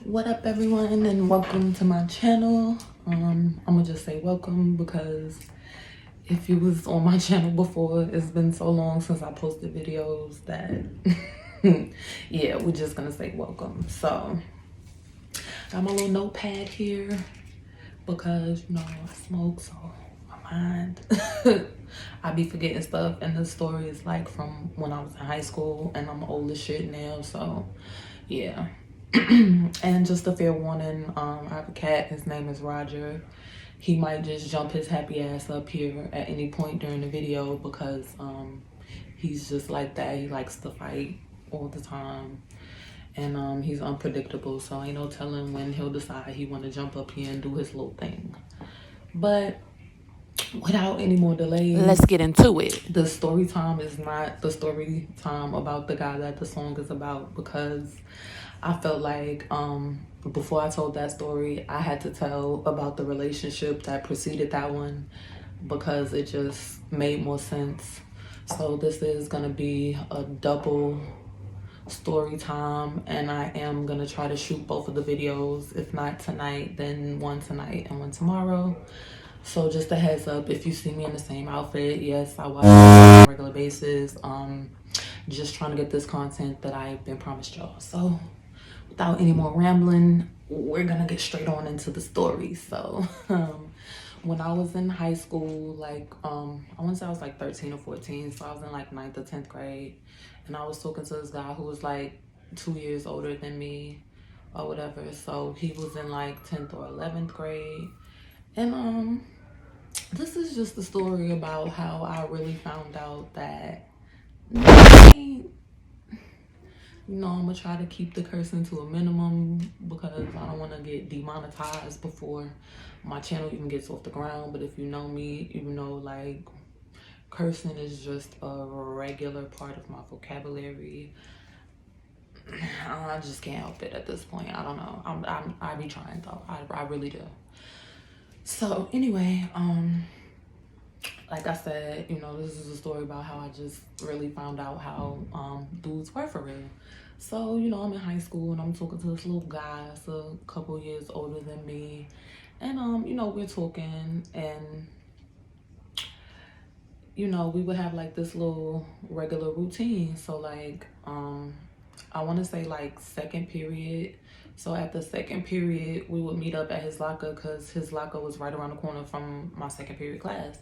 What up, everyone, and welcome to my channel. I'm gonna just say welcome because if you was on my channel before, it's been so long since I posted videos that yeah, we're just gonna say welcome. So got my little notepad here because I smoke, so my mind I be forgetting stuff, and the story is like from when I was in high school, and I'm old as shit now, so yeah. And just a fair warning, I have a cat. His name is Roger. He might just jump his happy ass up here at any point during the video because he's just like that. He likes to fight all the time, and he's unpredictable, so ain't no telling when he'll decide he want to jump up here and do his little thing. But without any more delays, let's get into it. The story time is not the story time about the guy that the song is about, because I felt like before I told that story, I had to tell about the relationship that preceded that one because it just made more sense. So this is gonna be a double story time, and I am gonna try to shoot both of the videos. If not tonight, then one tonight and one tomorrow. So just a heads up, if you see me in the same outfit, yes, I watch on a regular basis. Just trying to get this content that I've been promised y'all. So without any more rambling, we're gonna get straight on into the story. So when I was in high school, like I want to say I was like 13 or 14, so I was in like 9th or 10th grade, and I was talking to this guy who was like 2 years older than me or whatever. So he was in like 10th or 11th grade, and this is just the story about how I really found out that I'm gonna try to keep the cursing to a minimum because I don't want to get demonetized before my channel even gets off the ground. But if you know me, you know, like, cursing is just a regular part of my vocabulary. I just can't help it at this point. I don't know. I be trying though. I really do. So anyway, like I said, this is a story about how I just really found out how dudes were for real. So, I'm in high school and I'm talking to this little guy that's a couple years older than me. And, we're talking, and, we would have like this little regular routine. So like, I want to say like second period. So at the second period, we would meet up at his locker because his locker was right around the corner from my second period class.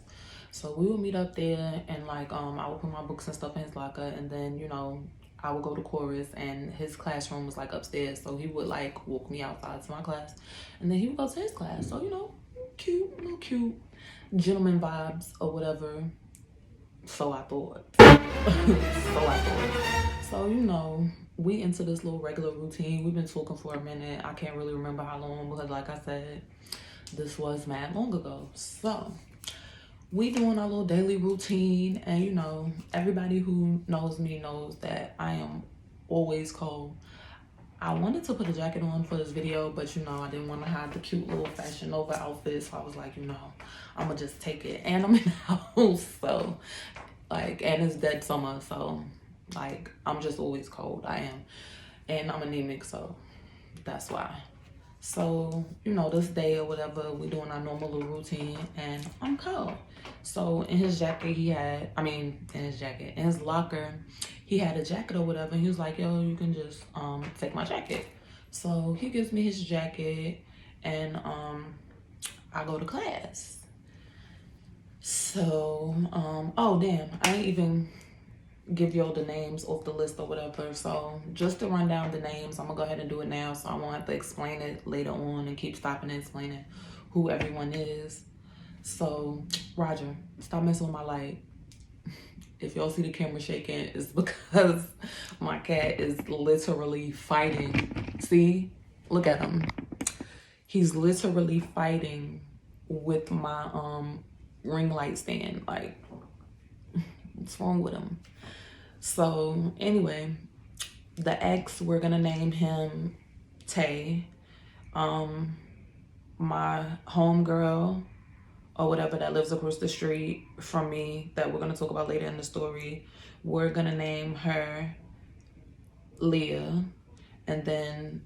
So we would meet up there, and like I would put my books and stuff in his locker, and then I would go to chorus, and his classroom was like upstairs, so he would like walk me outside to my class, and then he would go to his class. So little cute gentleman vibes or whatever. So I thought. So we into this little regular routine. We've been talking for a minute. I can't really remember how long because, like I said, this was mad long ago. So we doing our little daily routine, and everybody who knows me knows that I am always cold. I wanted to put a jacket on for this video, but I didn't want to hide the cute little Fashion Nova outfit, so I was like, I'm gonna just take it. And I'm in the house, so like, and it's dead summer, so like, I'm just always cold. I am, and I'm anemic, so that's why. So, this day or whatever, we doing our normal little routine, and I'm cold. So in his jacket, in his locker, he had a jacket or whatever, and he was like, yo, you can just take my jacket. So he gives me his jacket, and I go to class. So, oh damn, I ain't even give y'all the names off the list or whatever. So just to run down the names, I'm gonna go ahead and do it now, so I won't have to explain it later on and keep stopping and explaining who everyone is. So Roger, stop messing with my light. If y'all see the camera shaking, it's because my cat is literally fighting. See, look at him. He's literally fighting with my ring light stand. Like, what's wrong with him? So anyway, the ex, we're gonna name him Tay. My homegirl or whatever that lives across the street from me, that we're gonna talk about later in the story, we're gonna name her Leah. And then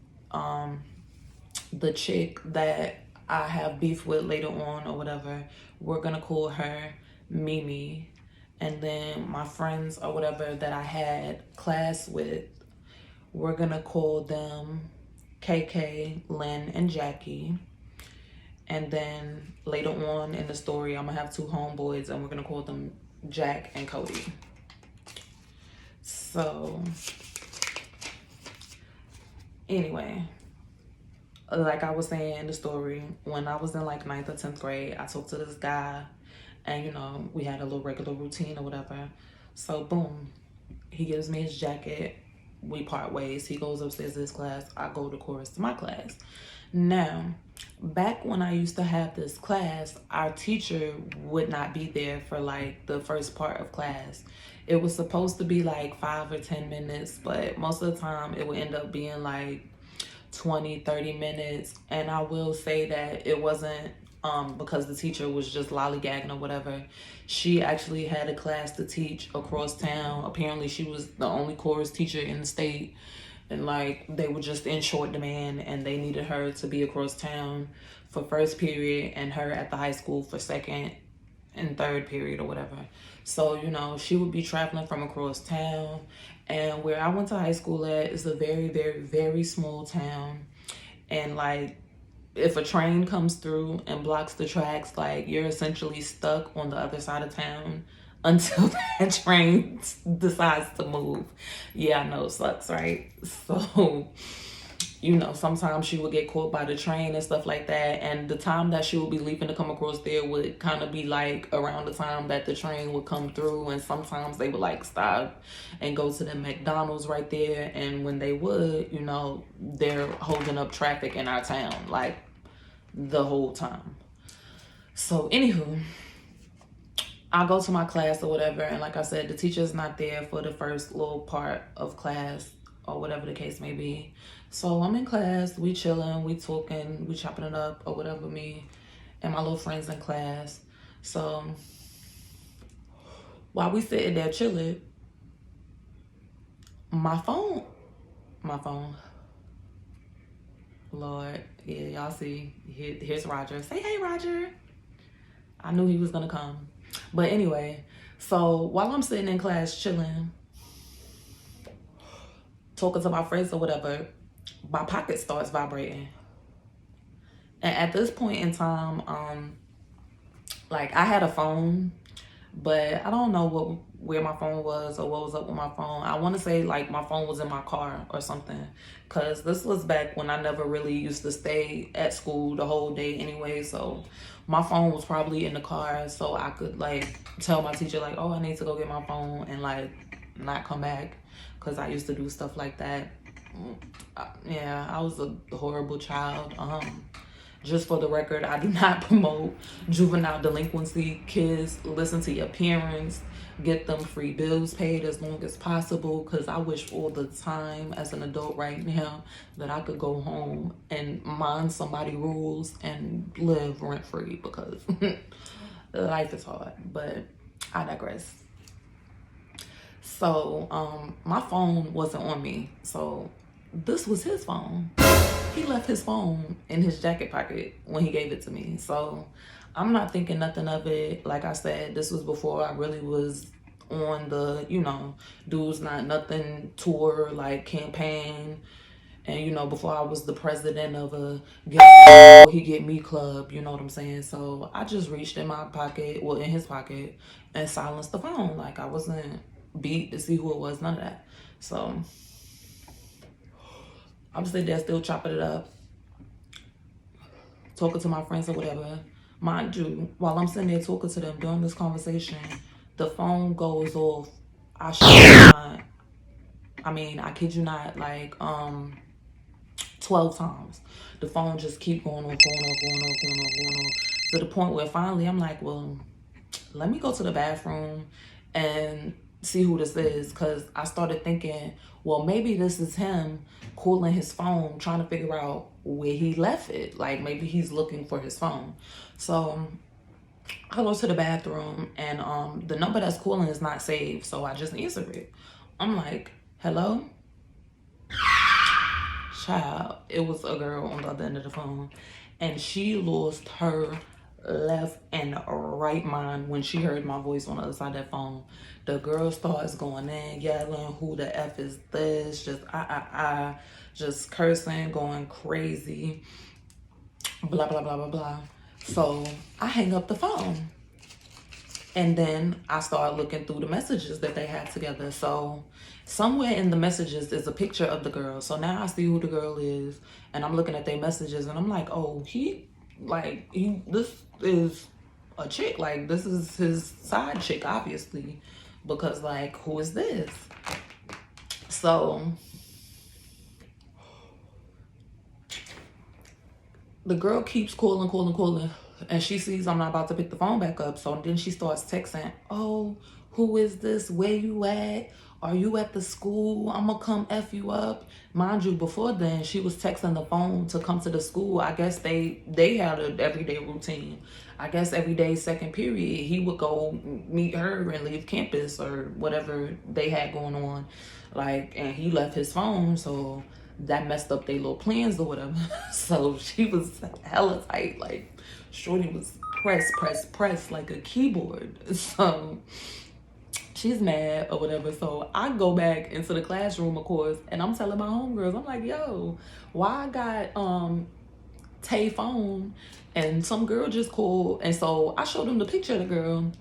the chick that I have beef with later on or whatever, we're gonna call her Mimi. And then my friends or whatever that I had class with, we're gonna call them KK, Lynn, and Jackie. And then later on in the story, I'm gonna have two homeboys and we're gonna call them Jack and Cody. So anyway, like I was saying in the story, when I was in like 9th or 10th grade, I talked to this guy and, you know, we had a little regular routine or whatever. So boom, he gives me his jacket. We part ways. He goes upstairs to his class. I go to chorus to my class. Now, back when I used to have this class, our teacher would not be there for like the first part of class. It was supposed to be like 5 or 10 minutes, but most of the time it would end up being like 20, 30 minutes. And I will say that it wasn't because the teacher was just lollygagging or whatever. She actually had a class to teach across town. Apparently she was the only chorus teacher in the state, and like they were just in short demand and they needed her to be across town for first period and her at the high school for second and third period or whatever. So, you know, she would be traveling from across town. And where I went to high school at is a very, very, very small town. And like, if a train comes through and blocks the tracks, like you're essentially stuck on the other side of town until that train decides to move. Yeah, I know it sucks, right? So, you know, sometimes she would get caught by the train and stuff like that. And the time that she would be leaving to come across there would kind of be like around the time that the train would come through. And sometimes they would like stop and go to the McDonald's right there. And when they would, you know, they're holding up traffic in our town like the whole time. So anywho, I go to my class or whatever, and like I said, the teacher's not there for the first little part of class or whatever the case may be. So I'm in class, we chilling, we talking, we chopping it up or whatever, me and my little friends in class. So while we sitting there chilling, my phone, Lord, yeah, y'all see, here's Roger. Say hey, Roger. I knew he was gonna come. But anyway, so while I'm sitting in class chilling, talking to my friends or whatever, my pocket starts vibrating. And at this point in time, like I had a phone, but I don't know where my phone was or what was up with my phone. I want to say like my phone was in my car or something, because this was back when I never really used to stay at school the whole day anyway. So my phone was probably in the car, so I could like tell my teacher like, oh, I need to go get my phone and like not come back, because I used to do stuff like that. Yeah, I was a horrible child. Just for the record, I do not promote juvenile delinquency. Kids, listen to your parents. Get them free bills paid as long as possible, because I wish all the time as an adult right now that I could go home and mind somebody rules and live rent free, because life is hard. But I digress. So my phone wasn't on me, so this was his phone. He left his phone in his jacket pocket when he gave it to me. So I'm not thinking nothing of it. Like I said, this was before I really was on the, you know, Dudes Not Nothing tour, like campaign. And, you know, before I was the president of a He Get Me club, you know what I'm saying? So I just reached in my pocket, well, in his pocket, and silenced the phone. Like I wasn't beat to see who it was, none of that. So I'm sitting there still chopping it up, talking to my friends or whatever. Mind you, while I'm sitting there talking to them during this conversation, the phone goes off. I kid you not, like 12 times. The phone just keep going off, to the point where finally I'm like, well, let me go to the bathroom and see who this is, because I started thinking, well, maybe this is him calling his phone, trying to figure out where he left it. Like maybe he's looking for his phone. So I go to the bathroom, and the number that's calling is not saved, so I just answer it. I'm like, hello? child, it was a girl on the other end of the phone, and she lost her left and right mind when she heard my voice on the other side of that phone. The girl starts going in, yelling, "Who the F is this?" Just just cursing, going crazy, blah, blah, blah, blah, blah. So I hang up the phone. And then I started looking through the messages that they had together. So somewhere in the messages is a picture of the girl. So now I see who the girl is, and I'm looking at their messages, and I'm like, oh, this is a chick. Like, this is his side chick, obviously, because like, who is this? So the girl keeps calling, and she sees I'm not about to pick the phone back up. So then she starts texting, "Oh, who is this? Where you at? Are you at the school? I'm gonna come F you up." Mind you, before then, she was texting the phone to come to the school. I guess they had an everyday routine. I guess every day, second period, he would go meet her and leave campus or whatever they had going on. Like, and he left his phone, so that messed up their little plans or whatever. So she was hella tight. Like, shorty was press like a keyboard. So she's mad or whatever. So I go back into the classroom, of course, and I'm telling my homegirls, I'm like, yo, why I got Tay phone and some girl just called. And so I showed them the picture of the girl.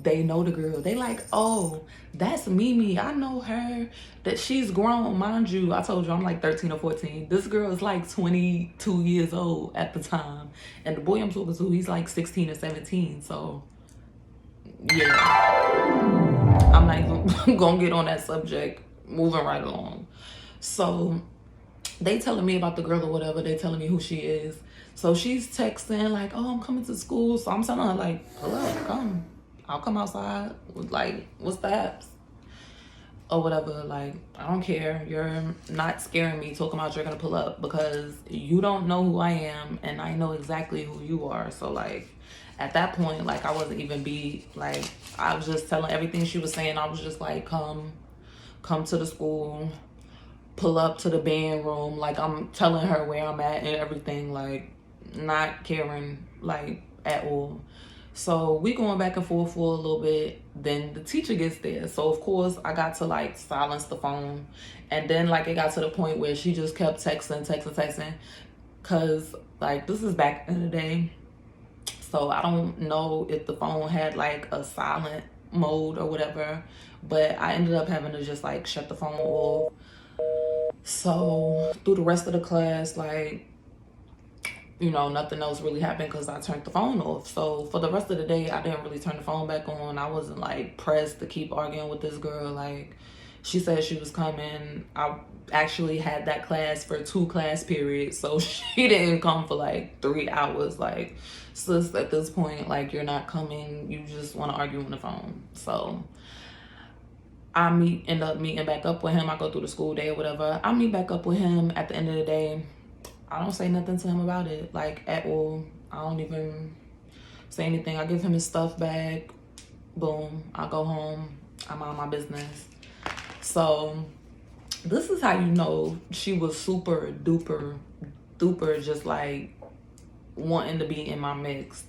They know the girl. They like, oh, that's Mimi. I know her. That she's grown. Mind you, I told you I'm like 13 or 14. This girl is like 22 years old at the time. And the boy I'm talking to, he's like 16 or 17. So, yeah. I'm not even gonna get on that subject. Moving right along. So, they telling me about the girl or whatever. They telling me who she is. So she's texting like, oh, I'm coming to school. So I'm telling her like, pull up, come. I'll come outside. Like, what's the apps? Or whatever. Like, I don't care. You're not scaring me talking about you're gonna pull up, because you don't know who I am and I know exactly who you are. So like, at that point, like, I wasn't even like, I was just telling everything she was saying. I was just like, come to the school, pull up to the band room. Like, I'm telling her where I'm at and everything, like, not caring, like, at all. So we going back and forth for a little bit. Then the teacher gets there. So of course I got to like silence the phone. And then like it got to the point where she just kept texting. Cause like this is back in the day. So I don't know if the phone had like a silent mode or whatever. But I ended up having to just like shut the phone off. So through the rest of the class, like, you know, nothing else really happened because I turned the phone off. So for the rest of the day, I didn't really turn the phone back on. I wasn't like pressed to keep arguing with this girl. Like, she said she was coming. I actually had that class for 2 class periods. So she didn't come for like 3 hours. Like, sis, at this point, like, you're not coming. You just want to argue on the phone. So I end up meeting back up with him. I go through the school day or whatever. I meet back up with him at the end of the day. I don't say nothing to him about it, like, at all. I don't even say anything. I give him his stuff back. Boom. I go home. I'm on my business. So this is how you know she was super duper just like wanting to be in my mix.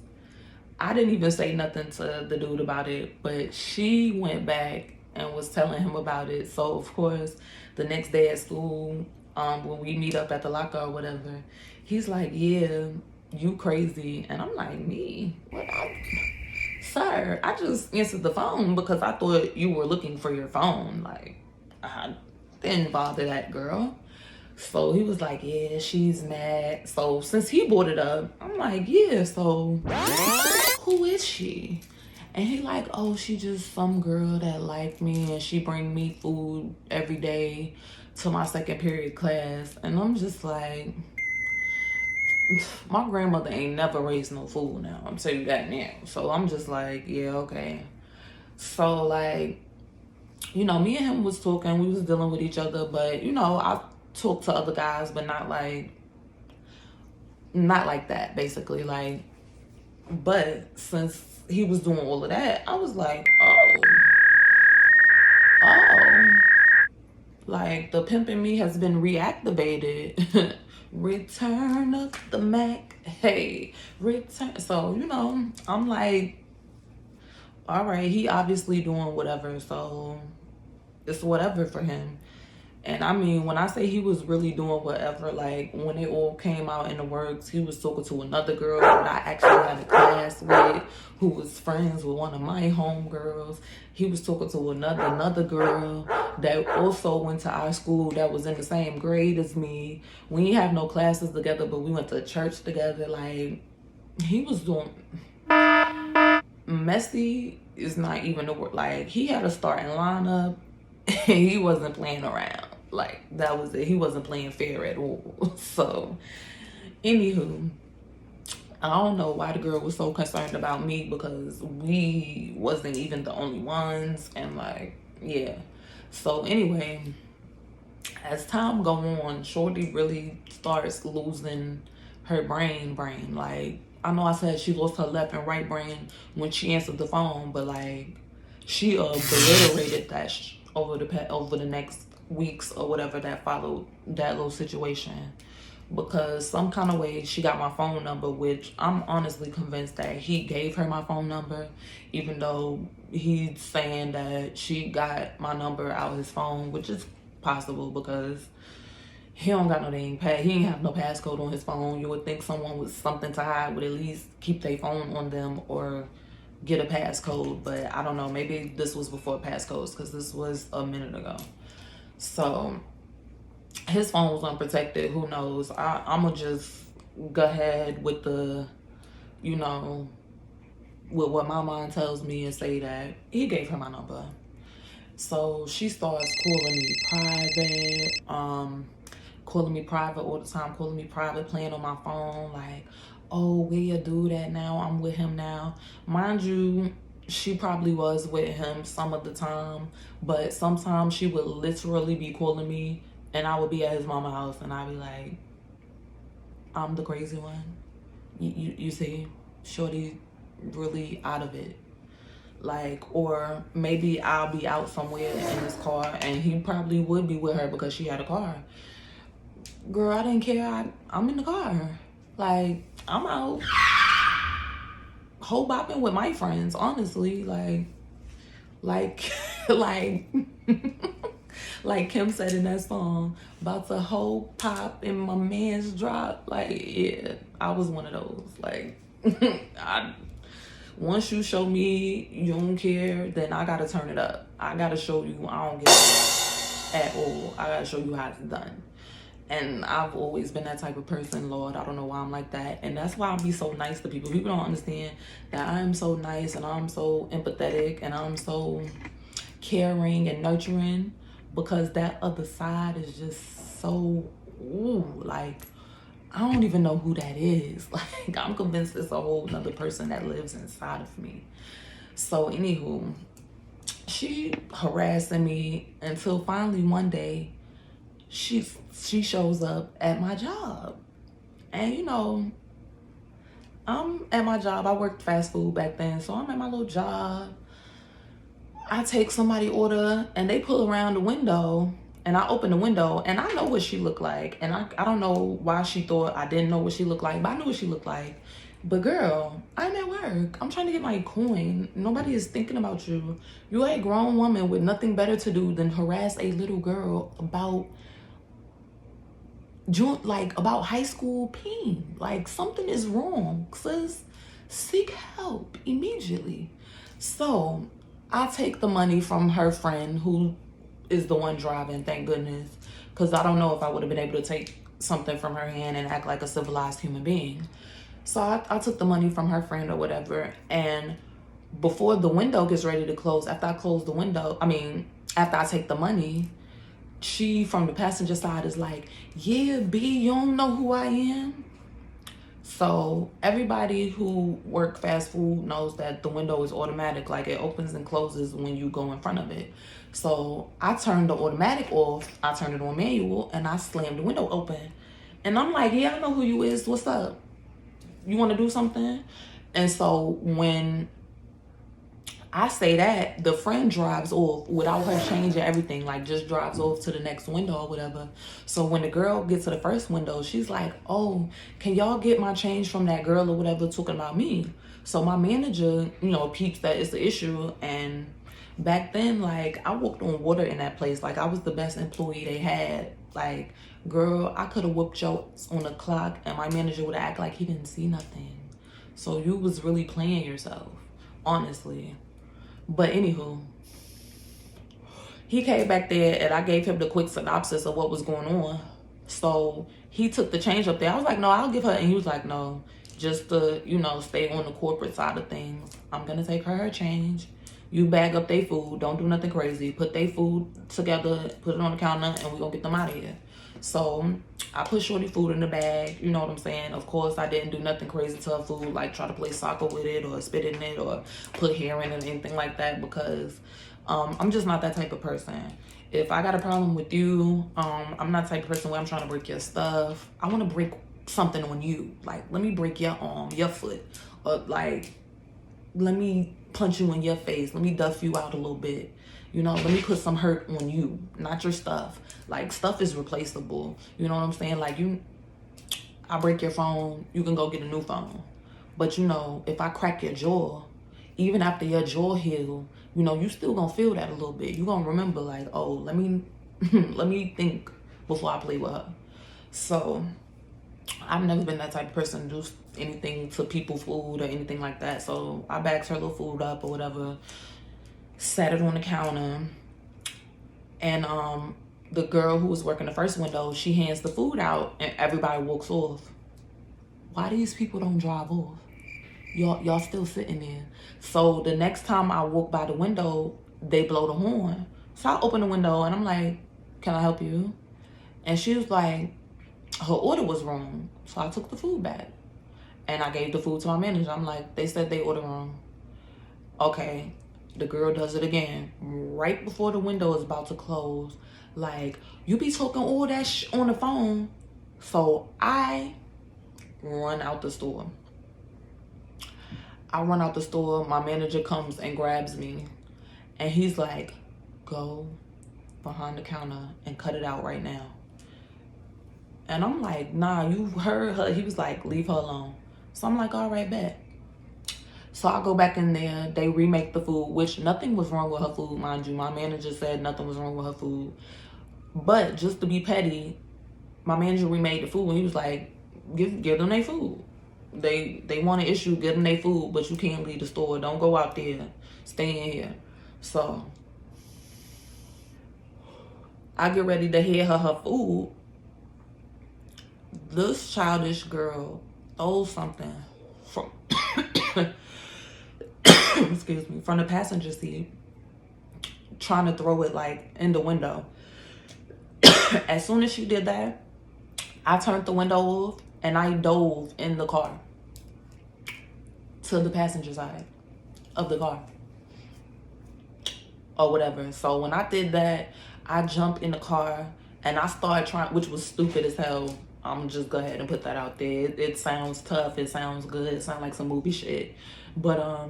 I didn't even say nothing to the dude about it, but she went back and was telling him about it. So of course the next day at school, when we meet up at the locker or whatever, he's like, yeah, you crazy. And I'm like, me? What? Sir, I just answered the phone because I thought you were looking for your phone. Like, I didn't bother that girl. So he was like, yeah, she's mad. So since he brought it up, I'm like, yeah, so who is she? And he like, oh, she just some girl that like me and she bring me food every day to my second period class. And I'm just like, my grandmother ain't never raised no fool now. I'm telling you that now. So I'm just like, yeah, okay. So like, you know, me and him was talking, we was dealing with each other, but you know, I talked to other guys, but not like that, basically. Like, but since he was doing all of that, I was like, oh, Like, the pimp in me has been reactivated. Return of the Mac. Hey, return. So, you know, I'm like, all right, he obviously doing whatever, so it's whatever for him. And I mean, when I say he was really doing whatever, like when it all came out in the works, he was talking to another girl that I actually had a class with, who was friends with one of my homegirls. He was talking to another girl that also went to our school, that was in the same grade as me. We didn't have no classes together, but we went to church together. Like, he was doing messy is not even the word. Like, he had a starting lineup and he wasn't playing around. Like, that was it. He wasn't playing fair at all. So, anywho, I don't know why the girl was so concerned about me, because we wasn't even the only ones. And like, yeah. So anyway, as time go on, Shorty really starts losing her brain. Like, I know I said she lost her left and right brain when she answered the phone, but like, she obliterated that over the next weeks or whatever that followed that little situation, because some kind of way she got my phone number, which I'm honestly convinced that he gave her my phone number, even though he's saying that she got my number out of his phone, which is possible because he don't got no dang pad. He ain't have no passcode on his phone. You would think someone with something to hide would at least keep their phone on them or get a passcode, but I don't know. Maybe this was before passcodes, because this was a minute ago. So his phone was unprotected. Who knows? I'm gonna just go ahead with the, you know, with what my mind tells me and say that he gave her my number. So she starts calling me private all the time, calling me private, playing on my phone, like, oh, where your dude at now? I'm with him now. Mind you, she probably was with him some of the time, but sometimes she would literally be calling me and I would be at his mama's house and I'd be like, I'm the crazy one. You see, Shorty really out of it. Like, or maybe I'll be out somewhere in his car and he probably would be with her because she had a car. Girl, I didn't care. I'm in the car. Like, I'm out whole bopping with my friends, honestly. Like like Kim said in that song, about to whole pop in my man's drop. Like, yeah, I was one of those. Like, once you show me you don't care, then I gotta turn it up. I gotta show you I don't care at all. I gotta show you how it's done. And I've always been that type of person, Lord. I don't know why I'm like that. And that's why I be so nice to people. People don't understand that I am so nice and I'm so empathetic and I'm so caring and nurturing, because that other side is just so, ooh, like, I don't even know who that is. Like, I'm convinced it's a whole nother person that lives inside of me. So anywho, she harassing me until finally one day she shows up at my job. And you know, I'm at my job. I worked fast food back then, so I'm at my little job. I take somebody's order and they pull around the window and I open the window and I know what she looked like. And I don't know why she thought I didn't know what she looked like, but I knew what she looked like. But girl, I'm at work. I'm trying to get my coin. Nobody is thinking about you. You're a grown woman with nothing better to do than harass a little girl about high school peen. Like, something is wrong, sis. Seek help immediately. So I take the money from her friend, who is the one driving, thank goodness, because I don't know if I would have been able to take something from her hand and act like a civilized human being. So I took the money from her friend or whatever, and before the window gets ready to close, after I take the money, she from the passenger side is like, yeah, B, you don't know who I am? So everybody who work fast food knows that the window is automatic. Like, it opens and closes when you go in front of it. So I turned the automatic off, I turned it on manual, and I slammed the window open. And I'm like, yeah, I know who you is. What's up? You want to do something? And so when I say that the friend drives off without her changing everything, like just drives off to the next window or whatever. So when the girl gets to the first window, she's like, oh, can y'all get my change from that girl or whatever talking about me? So my manager, you know, peeps that it's the issue. And back then, like, I walked on water in that place. Like, I was the best employee they had. Like, girl, I could have whooped you on the clock and my manager would act like he didn't see nothing. So you was really playing yourself, honestly. But anywho, he came back there and I gave him the quick synopsis of what was going on. So he took the change up there. I was like, no, I'll give her. And he was like, no, just to, you know, stay on the corporate side of things. I'm going to take her change. You bag up their food. Don't do nothing crazy. Put their food together, put it on the counter, and we're going to get them out of here. So I put Shorty food in the bag, you know what I'm saying? Of course, I didn't do nothing crazy to her food, like try to play soccer with it or spit in it or put hair in it or anything like that, because I'm just not that type of person. If I got a problem with you, I'm not the type of person where I'm trying to break your stuff. I want to break something on you. Like, let me break your arm, your foot, or like, let me punch you in your face. Let me duff you out a little bit. You know, let me put some hurt on you, not your stuff. Like, stuff is replaceable. You know what I'm saying? Like, I break your phone, you can go get a new phone. But, you know, if I crack your jaw, even after your jaw heal, you know, you still gonna feel that a little bit. You gonna remember, like, oh, let me let me think before I play with her. So I've never been that type of person to do anything to people's food or anything like that. So I bagged her little food up or whatever, sat it on the counter, and the girl who was working the first window, she hands the food out and everybody walks off. Why these people don't drive off? Y'all still sitting there. So the next time I walk by the window, they blow the horn. So I open the window and I'm like, can I help you? And she was like, her order was wrong. So I took the food back and I gave the food to my manager. I'm like, they said they ordered wrong. Okay, the girl does it again. Right before the window is about to close. Like, you be talking all that on the phone. So I run out the store. My manager comes and grabs me. And he's like, go behind the counter and cut it out right now. And I'm like, nah, you heard her. He was like, leave her alone. So I'm like, all right, bet. So I go back in there. They remake the food, which nothing was wrong with her food, mind you. My manager said nothing was wrong with her food. But just to be petty, my manager remade the food and he was like, give them their food. They want an issue, give them their food, but you can't leave the store. Don't go out there. Stay in here. So I get ready to hand her food. This childish girl throws something from excuse me, from the passenger seat, trying to throw it like in the window. As soon as she did that, I turned the window off and I dove in the car to the passenger side of the car or whatever. So when I did that, I jumped in the car and I started trying, which was stupid as hell. I'm just go ahead and put that out there. It sounds tough. It sounds good. It sounds like some movie shit. But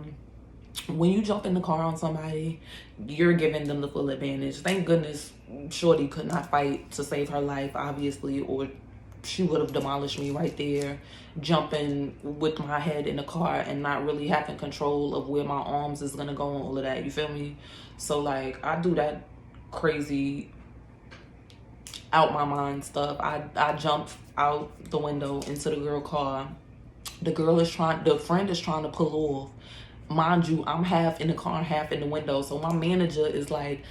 when you jump in the car on somebody, you're giving them the full advantage. Thank goodness Shorty could not fight to save her life, obviously, or she would have demolished me right there, jumping with my head in the car and not really having control of where my arms is gonna go and all of that. You feel me? So like, I do that crazy out my mind stuff. I jumped out the window into the girl car. The friend is trying to pull off. Mind you, I'm half in the car, half in the window. So my manager is like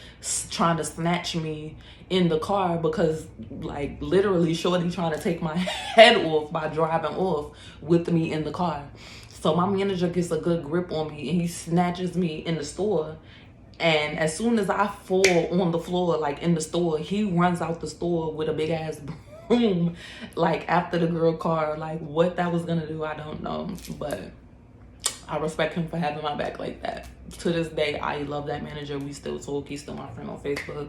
trying to snatch me in the car because like literally Shorty trying to take my head off by driving off with me in the car. So my manager gets a good grip on me and he snatches me in the store. And as soon as I fall on the floor, like in the store, he runs out the store with a big ass broom, like after the girl car. Like what that was gonna do, I don't know. But I respect him for having my back like that. To this day, I love that manager. We still talk. He's still my friend on Facebook.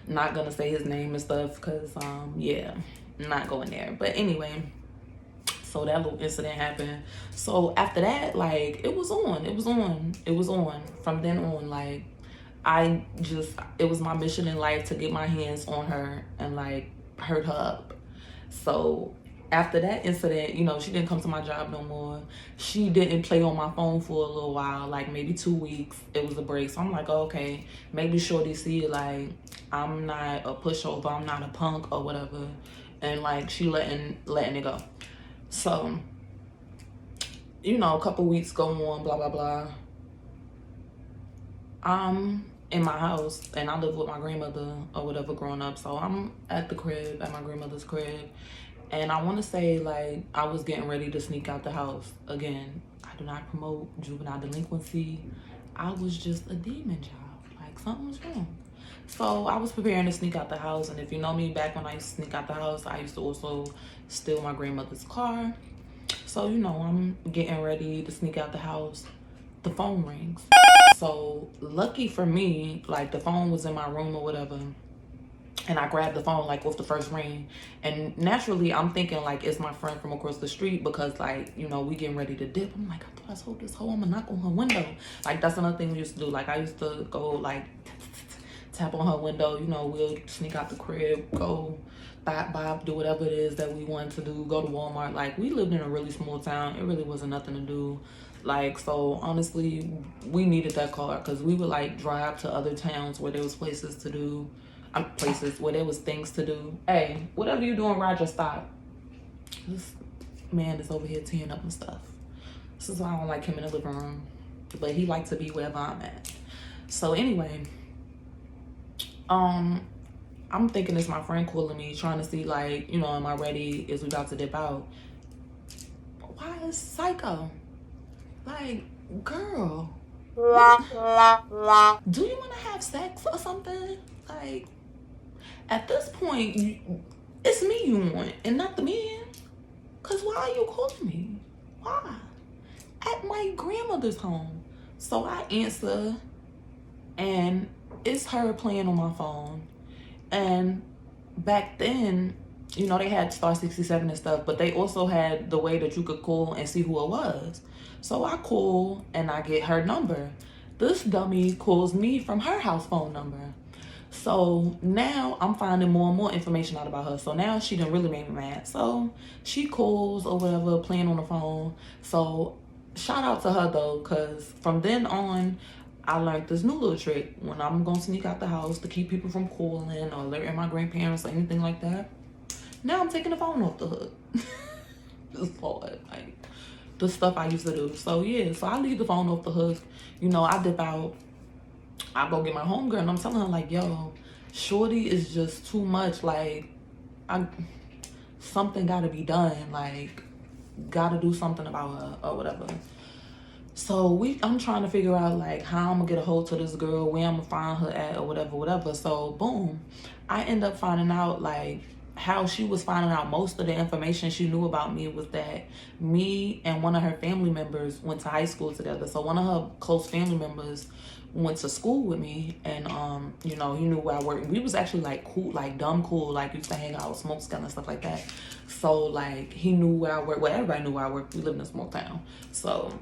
Not gonna say his name and stuff because, yeah, not going there. But anyway, So that little incident happened. So after that, like, it was on. From then on, like, it was my mission in life to get my hands on her and, like, hurt her up. So after that incident, you know, she didn't come to my job no more. She didn't play on my phone for a little while, like maybe 2 weeks. It was a break. So I'm like, oh, okay, maybe shorty see, like, I'm not a pushover, I'm not a punk or whatever. And, like, she letting it go. So, you know, a couple weeks go on, blah, blah, blah. I'm in my house and I live with my grandmother or whatever growing up. So I'm at the crib, at my grandmother's crib. And I want to say, like, I was getting ready to sneak out the house. Again, I do not promote juvenile delinquency. I was just a demon child. Like, something was wrong. So I was preparing to sneak out the house. And if you know me, back when I used to sneak out the house, I used to also steal my grandmother's car. So, you know, I'm getting ready to sneak out the house. The phone rings. So lucky for me, like, the phone was in my room or whatever. And I grabbed the phone, like, with the first ring. And naturally, I'm thinking, like, it's my friend from across the street because, like, you know, we getting ready to dip. I'm like, I thought I told this hoe I'm gonna knock on her window. Like, that's another thing we used to do. Like, I used to go, like, tap on her window. You know, we'll sneak out the crib, go bop, do whatever it is that we wanted to do, go to Walmart. Like, we lived in a really small town. It really wasn't nothing to do. Like, so honestly, we needed that car because we would, like, drive to other towns where there was places to do. Places where there was things to do. Hey, whatever you doing, Roger, stop. This man is over here teeing up and stuff. This is why I don't like him in the living room. But he likes to be wherever I'm at. So anyway, I'm thinking it's my friend calling me, trying to see, like, you know, am I ready? Is we about to dip out? Why is psycho? Like, girl, do you want to have sex or something? Like, at this point, it's me you want and not the man. Because why are you calling me? Why? At my grandmother's home. So I answer, and it's her playing on my phone. And back then, you know, they had star 67 and stuff, but they also had the way that you could call and see who it was. So I call and I get her number. This dummy calls me from her house phone number. So now I'm finding more and more information out about her. So now she done really made me mad. So she calls or whatever, playing on the phone. So shout out to her though, because from then on, I learned this new little trick. When I'm gonna sneak out the house to keep people from calling or alerting my grandparents or anything like that, now I'm taking the phone off the hook. Just hard, like the stuff I used to do. So yeah, so I leave the phone off the hook. You know, I dip out. I go get my homegirl and I'm telling her, like, yo, shorty is just too much. Like, something gotta be done. Like, gotta do something about her or whatever. So I'm trying to figure out, like, how I'm gonna get a hold to this girl, where I'm gonna find her at or whatever. So boom, I end up finding out, like, how she was finding out most of the information she knew about me was that me and one of her family members went to high school together. So one of her close family members went to school with me, and you know, he knew where I worked. We was actually, like, cool, like dumb cool, like used to hang out, smoke skunk and stuff like that. So, like, he knew where I worked. Well, everybody knew where I worked. We lived in a small town. So,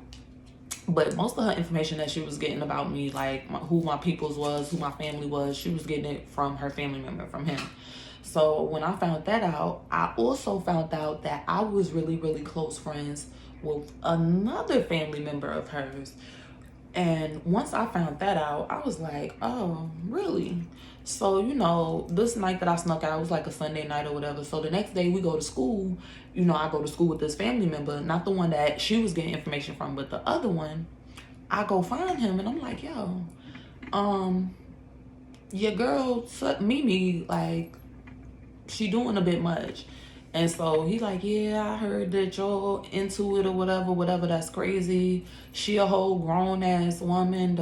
but most of her information that she was getting about me, like who my peoples was, who my family was, she was getting it from her family member, from him. So when I found that out, I also found out that I was really, really close friends with another family member of hers. And once I found that out, I was like, oh, really? So, you know, this night that I snuck out, it was like a Sunday night or whatever. So the next day we go to school, you know, I go to school with this family member, not the one that she was getting information from, but the other one. I go find him and I'm like, yo, your girl, Mimi, like, she doing a bit much. And so he like, yeah, I heard that y'all into it or whatever, that's crazy. She a whole grown ass woman,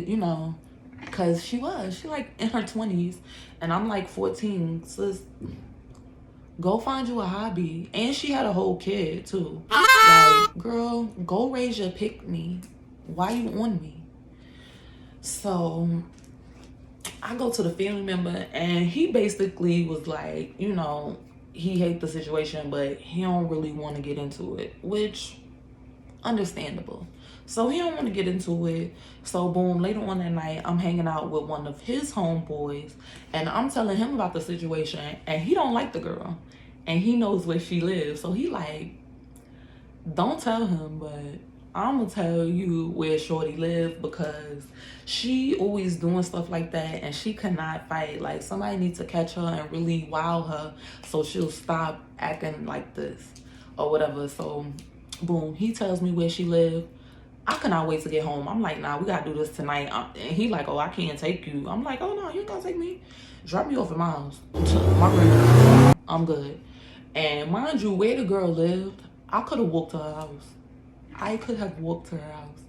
you know, cause she like in her 20s and I'm like 14. Sis, go find you a hobby. And she had a whole kid too. Like, girl, go raise your pick-me. Why you on me? So I go to the family member and he basically was like, you know, he hates the situation, but he don't really want to get into it, which understandable. So he don't want to get into it. So boom, later on that night, I'm hanging out with one of his homeboys, and I'm telling him about the situation, and he don't like the girl, and he knows where she lives. So he like, don't tell him, but I'm gonna tell you where shorty live, because she always doing stuff like that and she cannot fight. Like, somebody needs to catch her and really wow her so she'll stop acting like this or whatever. So boom, he tells me where she live. I cannot wait to get home. I'm like, nah, we gotta do this tonight. And he like, oh, I can't take you. I'm like, oh no, you ain't gonna take me. Drop me off at my house. My grandma, I'm good. And mind you, where the girl lived, I could have walked to her house. I could have walked to her house.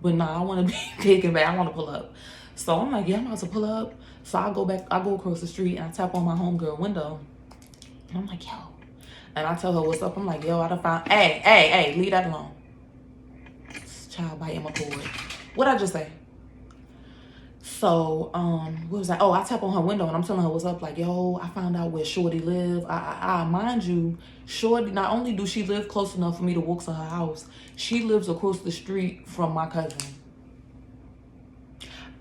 But nah, I want to be taken back. I want to pull up. So I'm like, yeah, I'm about to pull up. So I go back, I go across the street and I tap on my homegirl window. And I'm like, yo. And I tell her what's up. I'm like, yo, I done found, hey, leave that alone. This child biting my cord. What'd I just say? So, what was that? Oh, I tap on her window and I'm telling her what's up. Like, yo, I found out where Shorty live. Mind you, Shorty, not only do she live close enough for me to walk to her house, she lives across the street from my cousin.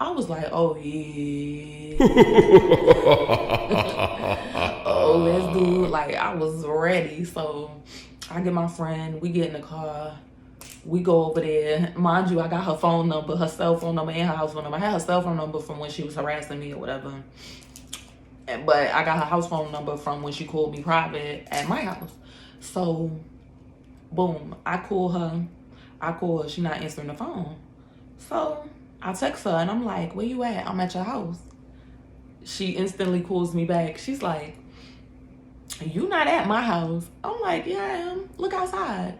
I was like, oh yeah. Oh, let's do it. Like, I was ready. So I get my friend, we get in the car. We go over there. Mind you, I got her phone number, her cell phone number, and her house phone number. I had her cell phone number from when she was harassing me or whatever. But I got her house phone number from when she called me private at my house. So, boom, I call her. She not answering the phone. So, I text her and I'm like, where you at? I'm at your house. She instantly calls me back. She's like, you not at my house. I'm like, yeah, I am. Look outside.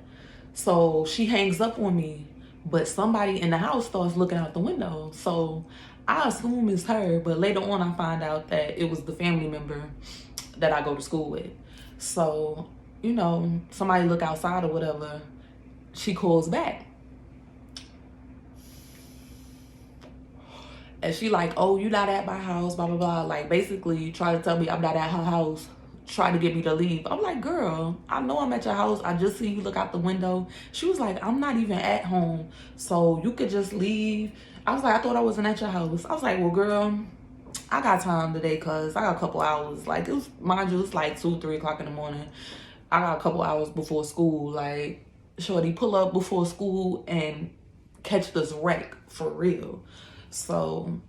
So she hangs up on me, but somebody in the house starts looking out the window. So I assume it's her, but later on I find out that it was the family member that I go to school with. So, you know, somebody look outside or whatever, she calls back. And she like, oh, you not at my house, blah, blah, blah. Like, basically try to tell me I'm not at her house, try to get me to leave. I'm like, girl, I know I'm at your house. I just see you look out the window. She was like, I'm not even at home, so you could just leave. I was like, I thought I wasn't at your house. I was like, well, girl, I got time today because I got a couple hours. Like, it was, mind you, it's like 2, 3 o'clock in the morning. I got a couple hours before school. Like, shorty, pull up before school and catch this wreck for real. So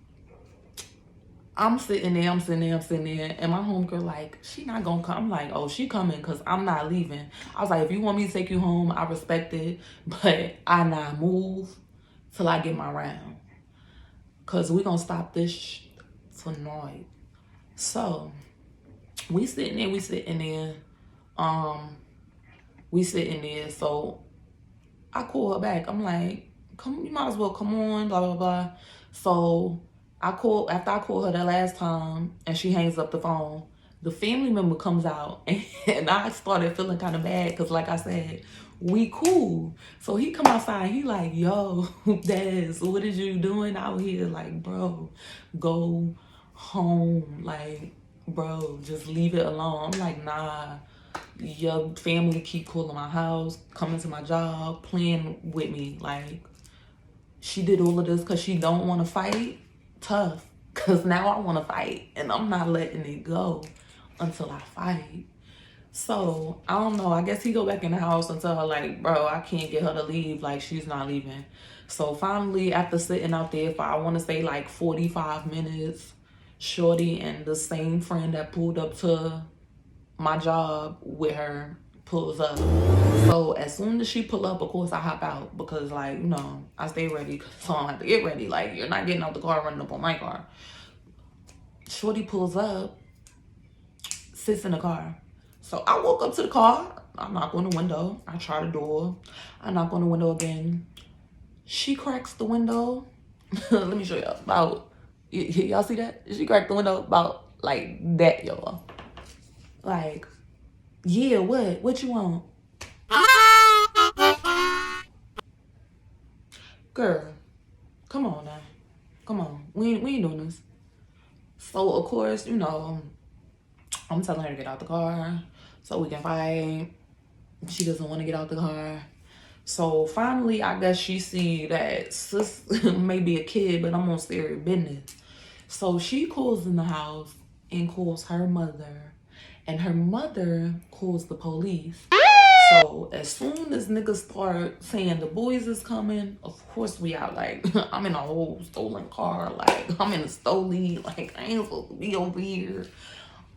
I'm sitting there, and my homegirl like, she not gonna come. I'm like, oh, she coming because I'm not leaving. I was like, if you want me to take you home, I respect it, but I not move till I get my round, because we gonna stop this tonight. So we sitting there, so I call her back. I'm like, come, you might as well come on, blah, blah, blah. So after I called her that last time and she hangs up the phone, the family member comes out and I started feeling kind of bad because, like I said, we cool. So he come outside, he like, yo, Des, what is you doing out here? Like, bro, go home. Like, bro, just leave it alone. I'm like, nah, your family keep calling my house, coming to my job, playing with me. Like, she did all of this because she don't want to fight. Tough, because now I want to fight and I'm not letting it go until I fight. So I don't know, I guess he go back in the house and tell her like, bro, I can't get her to leave. Like, she's not leaving. So finally, after sitting out there for, I want to say like 45 minutes, shorty and the same friend that pulled up to my job with her pulls up. So as soon as she pull up, of course I hop out, because, like, you know, I stay ready, so I don't have to get ready. Like, you're not getting out the car running up on my car. Shorty pulls up, sits in the car. So I walk up to the car, I knock on the window, I try the door, I knock on the window again. She cracks the window. Let me show y'all. About, y'all see that? She cracked the window about like that, y'all. Like, yeah, what you want? Girl, come on now. Come on. We ain't doing this. So, of course, you know, I'm telling her to get out the car so we can fight. She doesn't want to get out the car. So finally, I guess she see that sis may be a kid, but I'm on serious business. So she calls in the house and calls her mother, and her mother calls the police. So as soon as niggas start saying the boys is coming, of course we out. Like, I'm in a whole stolen car. Like, I'm in a stole. Like, I ain't supposed to be over here.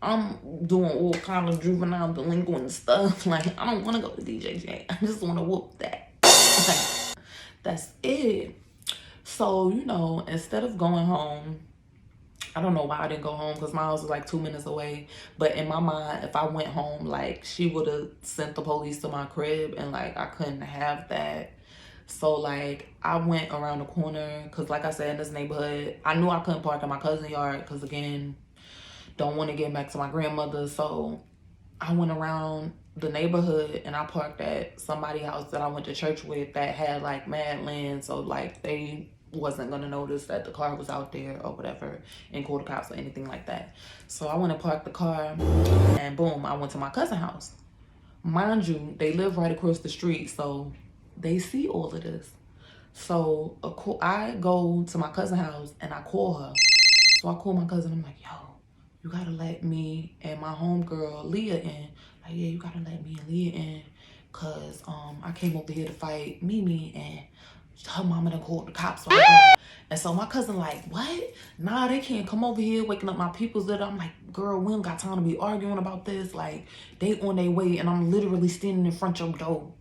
I'm doing all kind of juvenile delinquent stuff. Like, I don't want to go to DJJ. I just want to whoop that. Like, that's it. So, you know, instead of going home, I don't know why I didn't go home because my house is like 2 minutes away. But in my mind, if I went home, like, she would have sent the police to my crib, and like I couldn't have that. So like I went around the corner because, like I said, in this neighborhood, I knew I couldn't park in my cousin's yard because, again, don't want to get back to my grandmother. So I went around the neighborhood and I parked at somebody's house that I went to church with that had like mad land. So like they wasn't gonna notice that the car was out there or whatever and call the cops or anything like that. So I went and parked the car and boom, I went to my cousin's house. Mind you, they live right across the street, so they see all of this. So I go to my cousin's house and I call her. So I call my cousin. I'm like, yo, you gotta let me and my homegirl Leah in. Like, yeah, you gotta let me and Leah in, cause I came over here to fight Mimi and her mama done called the cops. And so my cousin like, what? Nah, they can't come over here waking up my peoples. That I'm like, girl, we don't got time to be arguing about this. Like, they on their way and I'm literally standing in front of your door.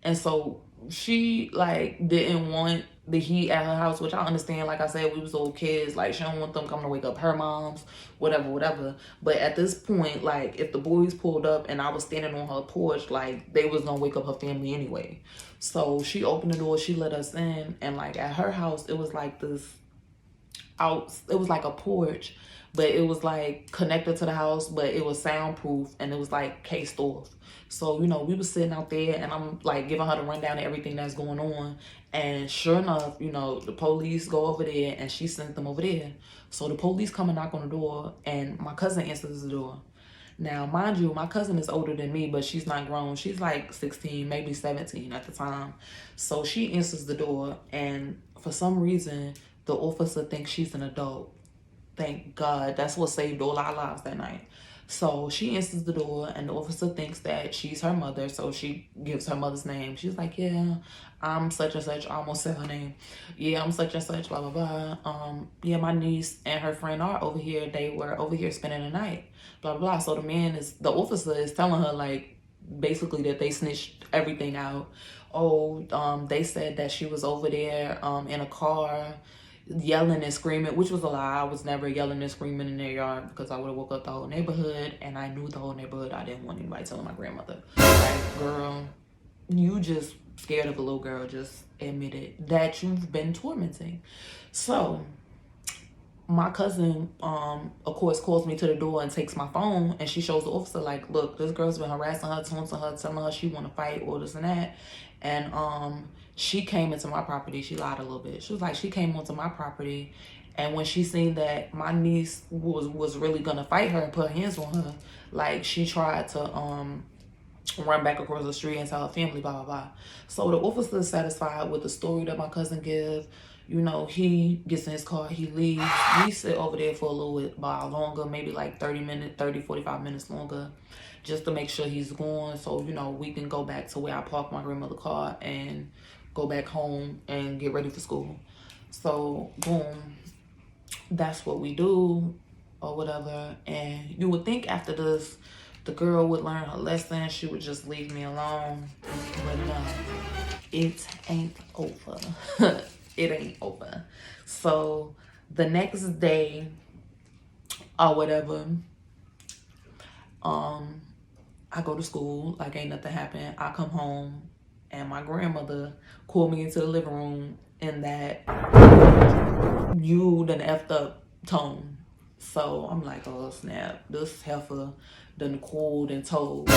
And so she like didn't want the heat at her house, which I understand. Like I said, we was old kids. Like, she don't want them coming to wake up her moms, whatever. But at this point, like, if the boys pulled up and I was standing on her porch, like, they was gonna wake up her family anyway. So she opened the door, she let us in, and like at her house, it was like this it was like a porch, but it was like connected to the house, but it was soundproof and it was like cased off. So, you know, we was sitting out there and I'm like giving her the rundown of everything that's going on. And sure enough, you know, the police go over there and she sent them over there. So the police come and knock on the door and my cousin answers the door. Now, mind you, my cousin is older than me, but she's not grown. She's like 16, maybe 17 at the time. So she answers the door and for some reason, the officer thinks she's an adult. Thank God. That's what saved all our lives that night. So she answers the door and the officer thinks that she's her mother. So she gives her mother's name. She's like, yeah, I'm such and such. I almost said her name. Yeah, I'm such and such, blah, blah, blah. Yeah, my niece and her friend are over here. They were over here spending the night, blah, blah, blah. So the officer is telling her, like, basically that they snitched everything out. They said that she was over there in a car yelling and screaming, which was a lie. I was never yelling and screaming in their yard because I would have woke up the whole neighborhood, and I knew the whole neighborhood. I didn't want anybody telling my grandmother. Like, girl, you just scared of a little girl. Just admit it that you've been tormenting. So my cousin, of course, calls me to the door and takes my phone, and she shows the officer, like, look, this girl's been harassing her, taunting her, telling her she want to fight, all this and that. And she came into my property. She lied a little bit. She was like, she came onto my property, and when she seen that my niece was really gonna fight her and put hands on her, like, she tried to run back across the street and tell her family, blah, blah, blah. So the officer is satisfied with the story that my cousin gives. You know, he gets in his car, he leaves. We sit over there for a little bit longer, maybe like 45 minutes longer, just to make sure he's gone. So, you know, we can go back to where I parked my grandmother's car and go back home and get ready for school. So, boom, that's what we do or whatever. And you would think after this, the girl would learn her lesson. She would just leave me alone. But no, it ain't over. It ain't over. So the next day or whatever, I go to school like ain't nothing happened. I come home and my grandmother called me into the living room in that you done effed up tone. So I'm like, oh snap, this heifer done called and told.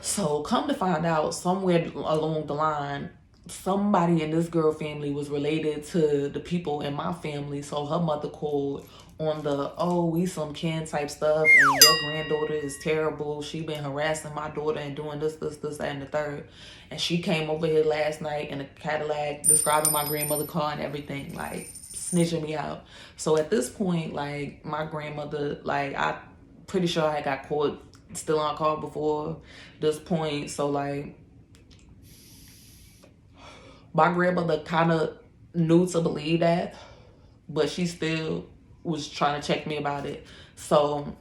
So come to find out, somewhere along the line, somebody in this girl family was related to the people in my family. So her mother called on the, oh, we some kin type stuff, and your granddaughter is terrible. She been harassing my daughter and doing this, that, and the third. And she came over here last night in a Cadillac describing my grandmother's car and everything, like snitching me out. So at this point, like my grandmother, like I pretty sure I got caught still on call before this point. So like my grandmother kind of knew to believe that, but she still was trying to check me about it. So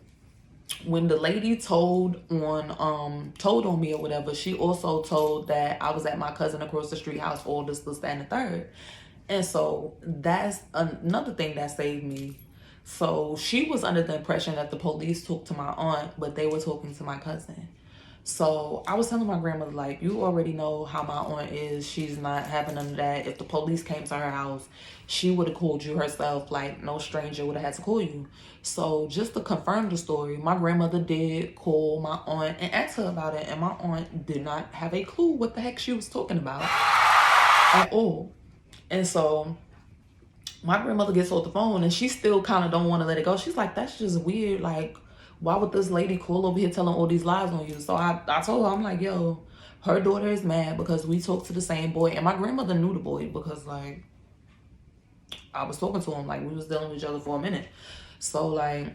when the lady told on me or whatever, she also told that I was at my cousin across the street house for all this, that, and the third. And so that's another thing that saved me. So she was under the impression that the police talked to my aunt, but they were talking to my cousin. So I was telling my grandmother, like, you already know how my aunt is. She's not having none of that. If the police came to her house, she would have called you herself. Like, no stranger would have had to call you. So just to confirm the story, my grandmother did call my aunt and ask her about it. And my aunt did not have a clue what the heck she was talking about at all. And so my grandmother gets off the phone and she still kind of don't want to let it go. She's like, that's just weird. Like, why would this lady call over here telling all these lies on you? So I told her, I'm like, yo, her daughter is mad because we talked to the same boy. And my grandmother knew the boy because, like, I was talking to him. Like, we was dealing with each other for a minute. So, like,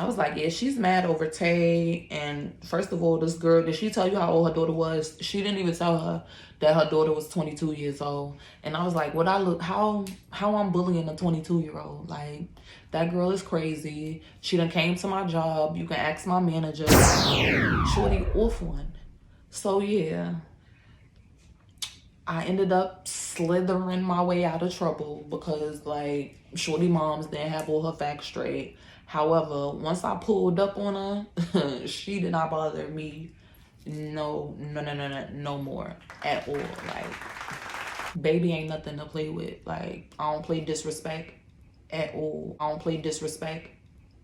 I was like, yeah, she's mad over Tay. And first of all, this girl, did she tell you how old her daughter was? She didn't even tell her that her daughter was 22 years old. And I was like, what I look, how I'm bullying a 22-year-old? Like, that girl is crazy. She done came to my job. You can ask my manager. Shorty off one. So yeah, I ended up slithering my way out of trouble because, like, Shorty moms didn't have all her facts straight. However, once I pulled up on her, she did not bother me no more at all. Like, baby ain't nothing to play with. Like, I don't play disrespect at all. I don't play disrespect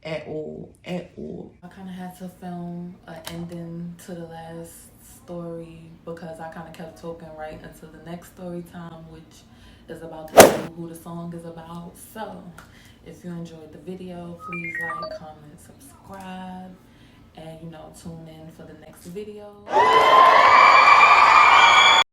at all. I kind of had to film an ending to the last story because I kind of kept talking right into the next story time, which is about to tell you who the song is about. So if you enjoyed the video, please like, comment, subscribe, and tune in for the next video.